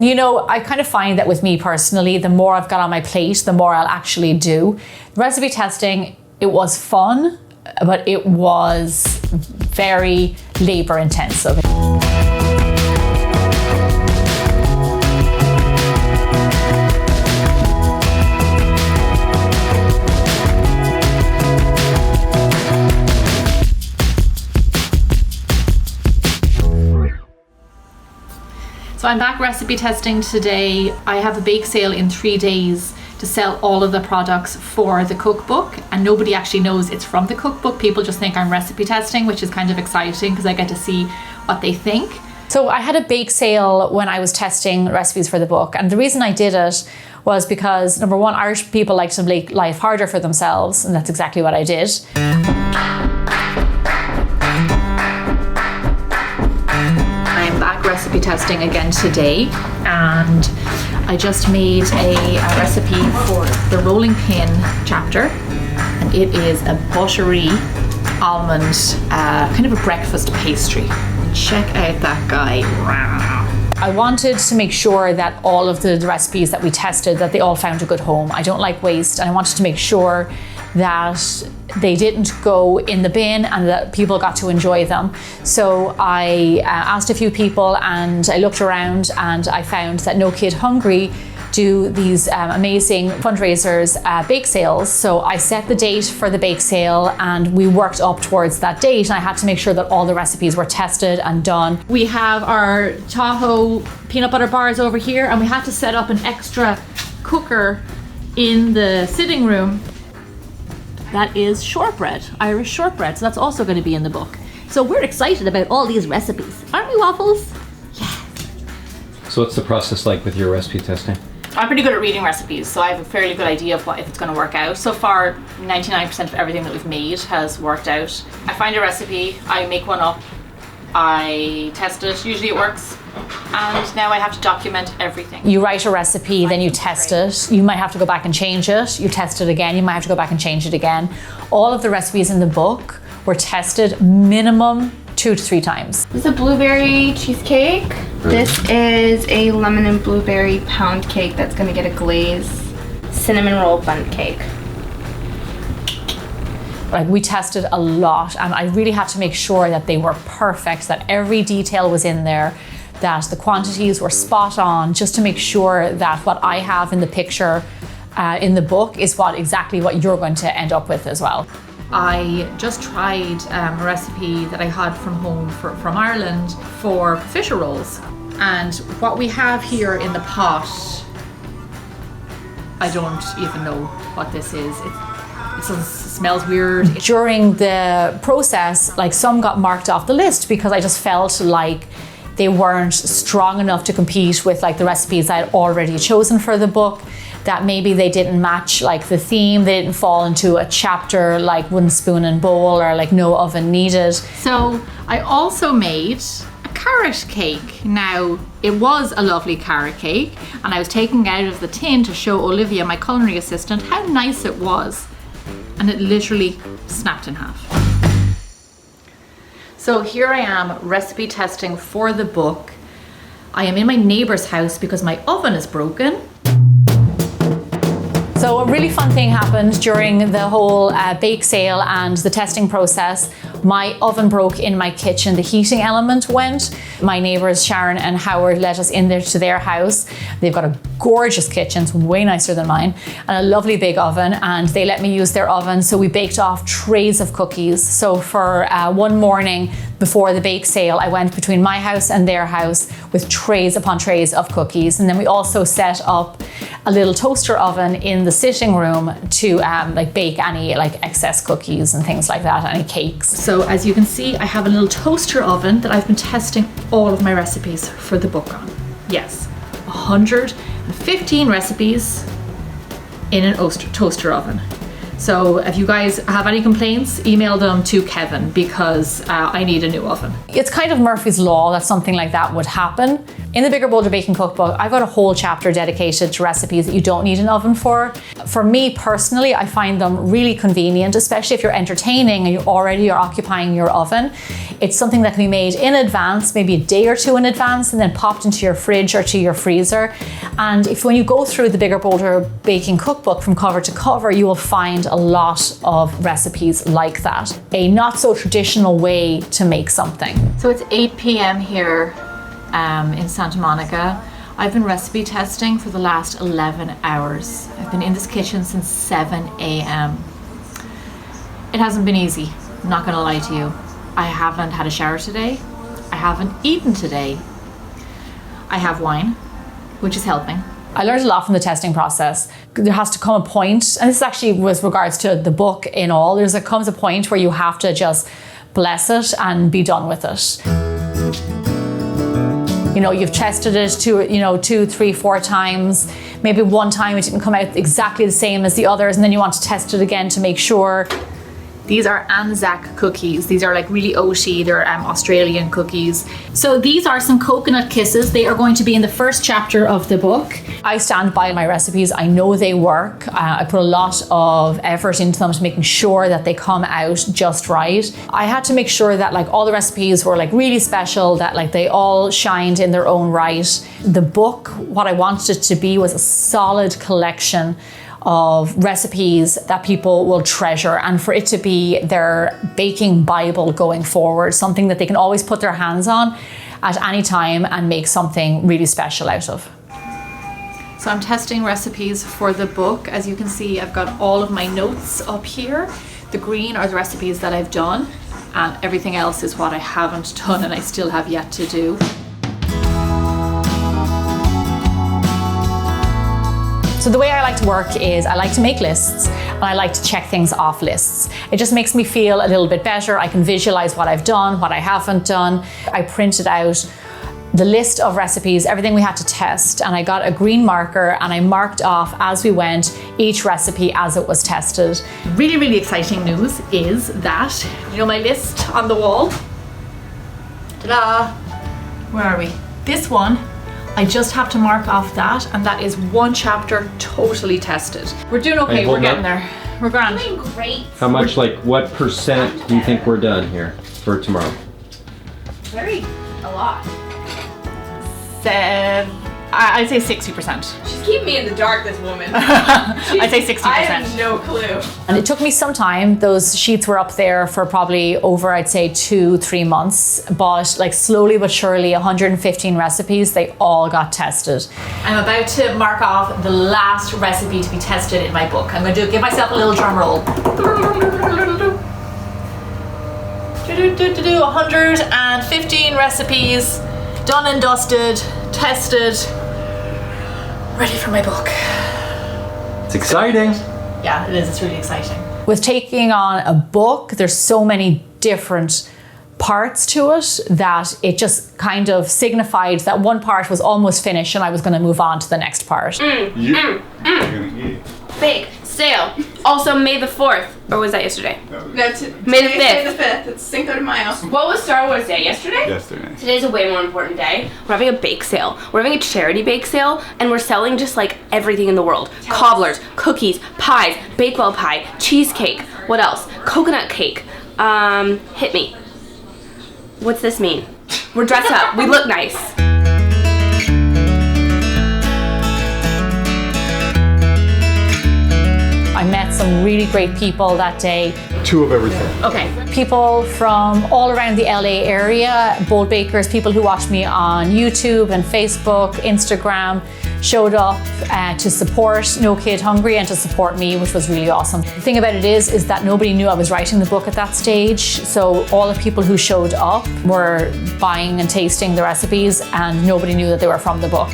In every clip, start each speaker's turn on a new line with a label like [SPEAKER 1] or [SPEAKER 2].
[SPEAKER 1] You know, I kind of find that with me personally, the more I've got on my plate, the more I'll actually do. Recipe testing, it was fun, but it was very labor intensive. So I'm back recipe testing today. I have a bake sale in 3 days to sell all of the products for the cookbook, and nobody actually knows it's from the cookbook. People just think I'm recipe testing, which is kind of exciting because I get to see what they think. So I had a bake sale when I was testing recipes for the book, and the reason I did it was because, number one, Irish people like to make life harder for themselves, and that's exactly what I did. Recipe testing again today, and I just made a recipe for the rolling pin chapter, and it is a buttery almond kind of a breakfast pastry. Check out that guy. I wanted to make sure that all of the recipes that we tested, that they all found a good home. I don't like waste, and I wanted to make sure that they didn't go in the bin and that people got to enjoy them. So I asked a few people and I looked around and I found that No Kid Hungry do these amazing fundraisers, bake sales. So I set the date for the bake sale and we worked up towards that date, and I had to make sure that all the recipes were tested and done. We have our Tahoe peanut butter bars over here, and we had to set up an extra cooker in the sitting room. That is shortbread, Irish shortbread, so that's also going to be in the book. So we're excited about all these recipes, aren't we, Waffles? Yeah.
[SPEAKER 2] So what's the process like with your recipe testing?
[SPEAKER 1] I'm pretty good at reading recipes, so I have a fairly good idea of if it's going to work out. So far, 99% of everything that we've made has worked out. I find a recipe, I make one up, I test it, usually it works, and now I have to document everything. You write a recipe, then you test it. You might have to go back and change it. You test it again, you might have to go back and change it again. All of the recipes in the book were tested minimum 2 to 3 times.
[SPEAKER 3] This is a blueberry cheesecake. This is a lemon and blueberry pound cake that's gonna get a glaze. Cinnamon roll bun cake.
[SPEAKER 1] Like, we tested a lot, and I really had to make sure that they were perfect, that every detail was in there, that the quantities were spot on, just to make sure that what I have in the picture in the book is exactly what you're going to end up with as well. I just tried a recipe that I had from home from Ireland for fisher rolls, and what we have here in the pot, I don't even know what this is. It smells weird. During the process, like, some got marked off the list because I just felt like they weren't strong enough to compete with like the recipes I had already chosen for the book, that maybe they didn't match like the theme, they didn't fall into a chapter like wooden spoon and bowl or like no oven needed. So I also made a carrot cake. Now, it was a lovely carrot cake, and I was taking it out of the tin to show Olivia, my culinary assistant, how nice it was. And it literally snapped in half. So here I am recipe testing for the book. I am in my neighbor's house because my oven is broken. So a really fun thing happened during the whole bake sale and the testing process. My oven broke in my kitchen, the heating element went. My neighbors Sharon and Howard let us in there to their house. They've got a gorgeous kitchen, it's way nicer than mine, and a lovely big oven, and they let me use their oven. So we baked off trays of cookies. So for one morning before the bake sale, I went between my house and their house with trays upon trays of cookies. And then we also set up a little toaster oven in the sitting room to like bake any like excess cookies and things like that, any cakes. So as you can see, I have a little toaster oven that I've been testing all of my recipes for the book on. Yes, 115 recipes in an toaster oven. So if you guys have any complaints, email them to Kevin, because I need a new oven. It's kind of Murphy's Law that something like that would happen,
[SPEAKER 4] In the Bigger Bolder Baking Cookbook, I've got a whole chapter dedicated to recipes that you don't need an oven for. For me personally, I find them really convenient, especially if you're entertaining and you already are occupying your oven. It's something that can be made in advance, maybe a day or two in advance, and then popped into your fridge or to your freezer. And if when you go through the Bigger Bolder Baking Cookbook from cover to cover, you will find a lot of recipes like that. A not so traditional way to make something.
[SPEAKER 1] So it's 8 p.m. here in Santa Monica. I've been recipe testing for the last 11 hours. I've been in this kitchen since 7 a.m. It hasn't been easy, I'm not gonna lie to you. I haven't had a shower today. I haven't eaten today. I have wine, which is helping.
[SPEAKER 4] I learned a lot from the testing process. There has to come a point, and this actually with regards to the book in all, comes a point where you have to just bless it and be done with it. You know, you've tested it 2, 3, 4 times. Maybe one time it didn't come out exactly the same as the others, and then you want to test it again to make sure.
[SPEAKER 1] These are Anzac cookies. These are like really oaty, they're Australian cookies. So these are some coconut kisses. They are going to be in the first chapter of the book.
[SPEAKER 4] I stand by my recipes. I know they work. I put a lot of effort into them to making sure that they come out just right. I had to make sure that like all the recipes were like really special, that like they all shined in their own right. The book, what I wanted it to be was a solid collection of recipes that people will treasure, and for it to be their baking Bible going forward, something that they can always put their hands on at any time and make something really special out of.
[SPEAKER 1] So I'm testing recipes for the book. As you can see, I've got all of my notes up here. The green are the recipes that I've done, and everything else is what I haven't done and I still have yet to do.
[SPEAKER 4] So the way I like to work is I like to make lists and I like to check things off lists. It just makes me feel a little bit better. I can visualize what I've done, what I haven't done. I printed out the list of recipes, everything we had to test, and I got a green marker and I marked off as we went each recipe as it was tested.
[SPEAKER 1] Really, really exciting news is that, you know my list on the wall? Ta-da! Where are we? This one, I just have to mark off that, and that is one chapter totally tested. We're doing okay, we're getting there. We're grand.
[SPEAKER 3] Doing great.
[SPEAKER 2] How much, like, what percent do you think we're done here for tomorrow?
[SPEAKER 3] A lot.
[SPEAKER 1] I'd say 60%.
[SPEAKER 3] She's keeping me in the dark, this woman.
[SPEAKER 1] I'd say 60%.
[SPEAKER 3] I have no clue.
[SPEAKER 4] And it took me some time. Those sheets were up there for probably over, I'd say 2-3 months, but like slowly but surely 115 recipes, they all got tested.
[SPEAKER 1] I'm about to mark off the last recipe to be tested in my book. I'm going to give myself a little drum roll. 115 recipes, done and dusted, tested, ready for my book.
[SPEAKER 2] It's exciting.
[SPEAKER 1] Yeah, it is. It's really exciting.
[SPEAKER 4] With taking on a book, there's so many different parts to it that it just kind of signified that one part was almost finished and I was going to move on to the next part.
[SPEAKER 3] Big sale. Also May the 4th. Or was that yesterday?
[SPEAKER 5] No,
[SPEAKER 3] May the 5th.
[SPEAKER 5] May the 5th. It's Cinco de Mayo.
[SPEAKER 3] What was Star Wars Day? Yesterday?
[SPEAKER 6] Yesterday.
[SPEAKER 3] Today's a way more important day. We're having a bake sale. We're having a charity bake sale, and we're selling just like everything in the world. Cobblers, cookies, pies, Bakewell pie, cheesecake. What else? Coconut cake. Hit me. What's this mean? We're dressed up. We look nice.
[SPEAKER 4] I met some really great people that day.
[SPEAKER 6] 2 of everything.
[SPEAKER 1] Okay.
[SPEAKER 4] People from all around the LA area, bold bakers, people who watch me on YouTube and Facebook, Instagram, showed up to support No Kid Hungry and to support me, which was really awesome. The thing about it is that nobody knew I was writing the book at that stage. So all the people who showed up were buying and tasting the recipes, and nobody knew that they were from the book.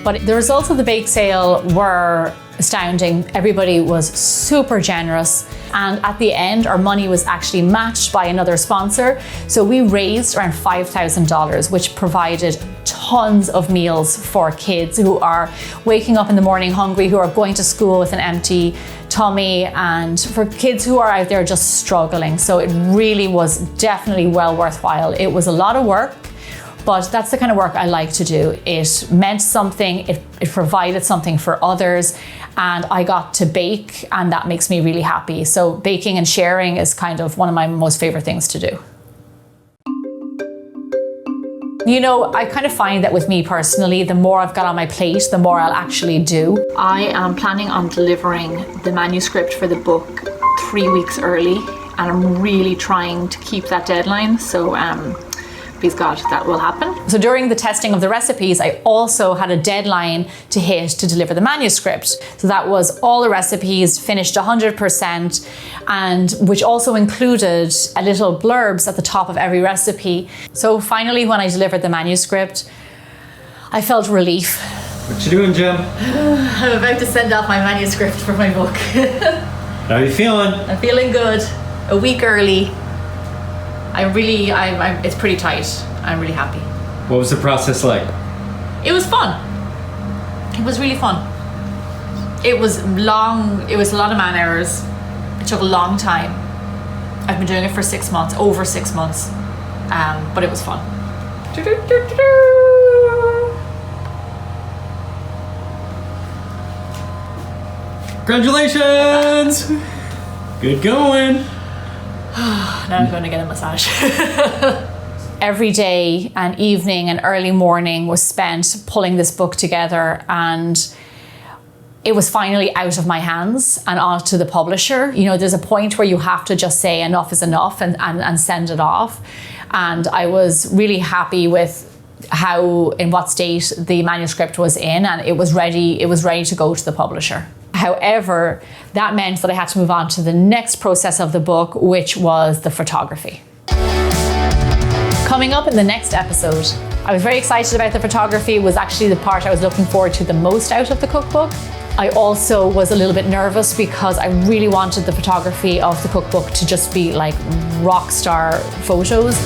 [SPEAKER 4] But the results of the bake sale were astounding. Everybody was super generous, and at the end our money was actually matched by another sponsor, so we raised around $5,000, which provided tons of meals for kids who are waking up in the morning hungry, who are going to school with an empty tummy, and for kids who are out there just struggling. So it really was definitely well worthwhile. It was a lot of work But that's the kind of work I like to do. It meant something, it provided something for others, and I got to bake, and that makes me really happy. So baking and sharing is kind of one of my most favorite things to do. You know, I kind of find that with me personally, the more I've got on my plate, the more I'll actually do.
[SPEAKER 1] I am planning on delivering the manuscript for the book 3 weeks early, and I'm really trying to keep that deadline. So please God, that will happen.
[SPEAKER 4] So during the testing of the recipes, I also had a deadline to hit to deliver the manuscript. So that was all the recipes finished 100%, and which also included a little blurbs at the top of every recipe. So finally, when I delivered the manuscript, I felt relief.
[SPEAKER 2] What you doing, Gem?
[SPEAKER 1] I'm about to send off my manuscript for my book.
[SPEAKER 2] How are you feeling?
[SPEAKER 1] I'm feeling good. A week early. It's pretty tight. I'm really happy.
[SPEAKER 2] What was the process like?
[SPEAKER 1] It was fun. It was really fun. It was long. It was a lot of man hours. It took a long time. I've been doing it for 6 months, over 6 months. But it was fun.
[SPEAKER 2] Congratulations! Good going.
[SPEAKER 1] Now I'm going to get a massage.
[SPEAKER 4] Every day and evening and early morning was spent pulling this book together, and it was finally out of my hands and on to the publisher. You know, there's a point where you have to just say enough is enough and send it off. And I was really happy with in what state the manuscript was in, and it was ready to go to the publisher. However, that meant that I had to move on to the next process of the book, which was the photography. Coming up in the next episode, I was very excited about the photography. It was actually the part I was looking forward to the most out of the cookbook. I also was a little bit nervous because I really wanted the photography of the cookbook to just be like rock star photos.